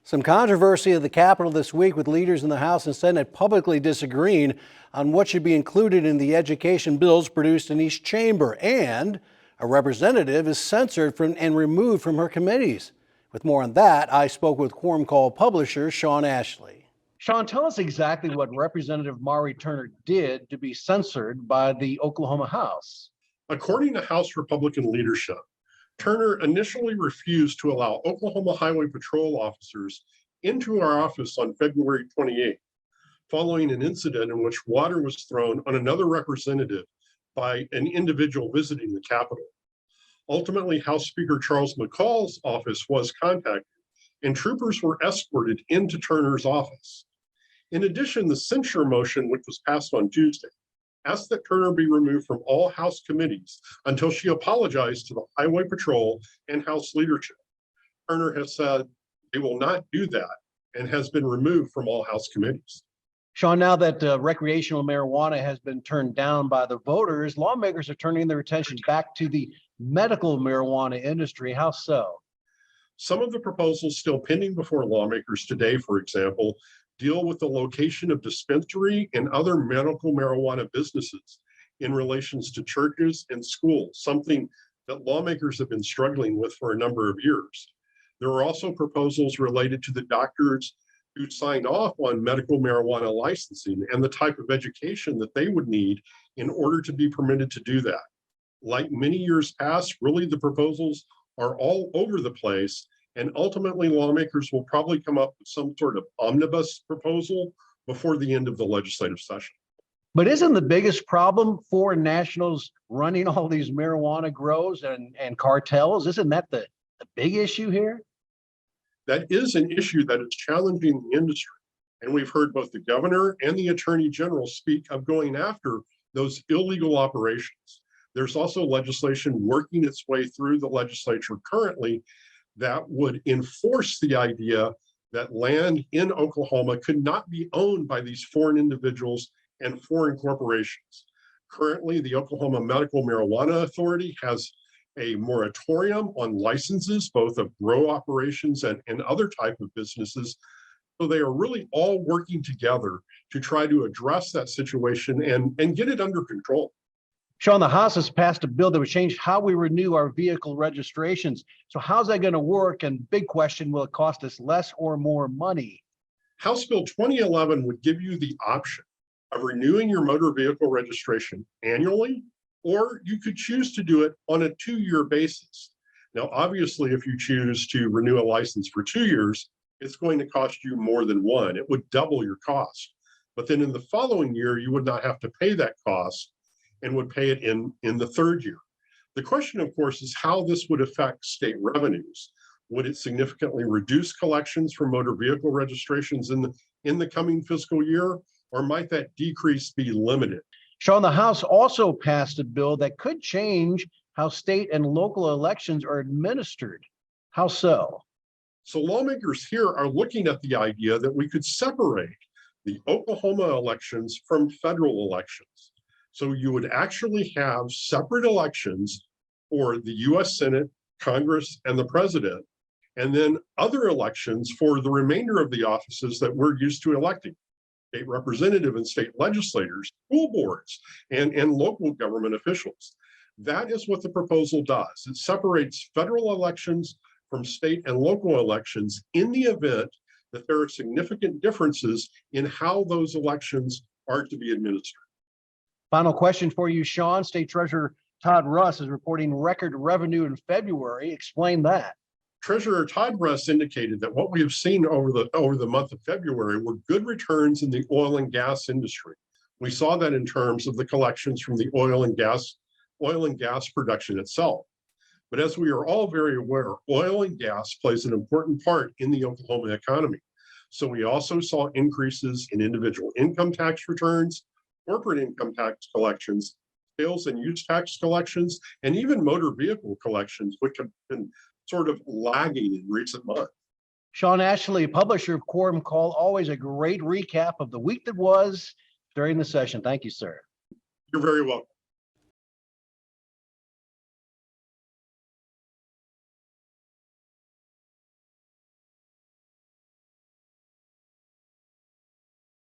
Some controversy at the Capitol this week with leaders in the House and Senate publicly disagreeing on what should be included in the education bills produced in each chamber. And a representative is censored and removed from her committees. With more on that, I spoke with Quorum Call publisher Shawn Ashley. Shawn, tell us exactly what Representative Mari Turner did to be censored by the Oklahoma House. According to House Republican leadership, Turner initially refused to allow Oklahoma Highway Patrol officers into our office on February 28th, following an incident in which water was thrown on another representative by an individual visiting the Capitol. Ultimately, House Speaker Charles McCall's office was contacted, and troopers were escorted into Turner's office. In addition, the censure motion, which was passed on Tuesday, asked that Turner be removed from all House committees until she apologized to the Highway Patrol and House leadership. Turner has said they will not do that and has been removed from all House committees. Shawn, now that recreational marijuana has been turned down by the voters, lawmakers are turning their attention back to the medical marijuana industry. How so? Some of the proposals still pending before lawmakers today, for example, deal with the location of dispensary and other medical marijuana businesses in relations to churches and schools, something that lawmakers have been struggling with for a number of years. There are also proposals related to the doctors who signed off on medical marijuana licensing and the type of education that they would need in order to be permitted to do that. Like many years past, really the proposals are all over the place, and ultimately lawmakers will probably come up with some sort of omnibus proposal before the end of the legislative session. But isn't the biggest problem foreign nationals running all these marijuana grows and cartels? Isn't that the big issue here? That is an issue that is challenging the industry. And we've heard both the governor and the attorney general speak of going after those illegal operations. There's also legislation working its way through the legislature currently that would enforce the idea that land in Oklahoma could not be owned by these foreign individuals and foreign corporations. Currently, the Oklahoma Medical Marijuana Authority has a moratorium on licenses, both of grow operations and other type of businesses. So they are really all working together to try to address that situation and get it under control. Shawn, the House has passed a bill that would change how we renew our vehicle registrations. So how's that going to work? And big question, will it cost us less or more money? House Bill 2011 would give you the option of renewing your motor vehicle registration annually, or you could choose to do it on a 2-year basis. Now, obviously, if you choose to renew a license for 2 years, it's going to cost you more than one. It would double your cost. But then in the following year, you would not have to pay that cost and would pay it in the 3rd year. The question, of course, is how this would affect state revenues. Would it significantly reduce collections for motor vehicle registrations in the coming fiscal year, or might that decrease be limited? Shawn, the House also passed a bill that could change how state and local elections are administered. How so? So lawmakers here are looking at the idea that we could separate the Oklahoma elections from federal elections. So you would actually have separate elections for the US Senate, Congress, and the president, and then other elections for the remainder of the offices that we're used to electing: state representative and state legislators, school boards, and local government officials. That is what the proposal does. It separates federal elections from state and local elections in the event that there are significant differences in how those elections are to be administered. Final question for you, Shawn. State Treasurer Todd Russ is reporting record revenue in February. Explain that. Treasurer Todd Russ indicated that what we have seen over the month of February were good returns in the oil and gas industry. We saw that in terms of the collections from the oil and gas production itself. But as we are all very aware, oil and gas plays an important part in the Oklahoma economy. So we also saw increases in individual income tax returns, corporate income tax collections, sales and use tax collections, and even motor vehicle collections, which have been sort of lagging in recent months. Shawn Ashley, publisher of Quorum Call, always a great recap of the week that was during the session. Thank you, sir. You're very welcome.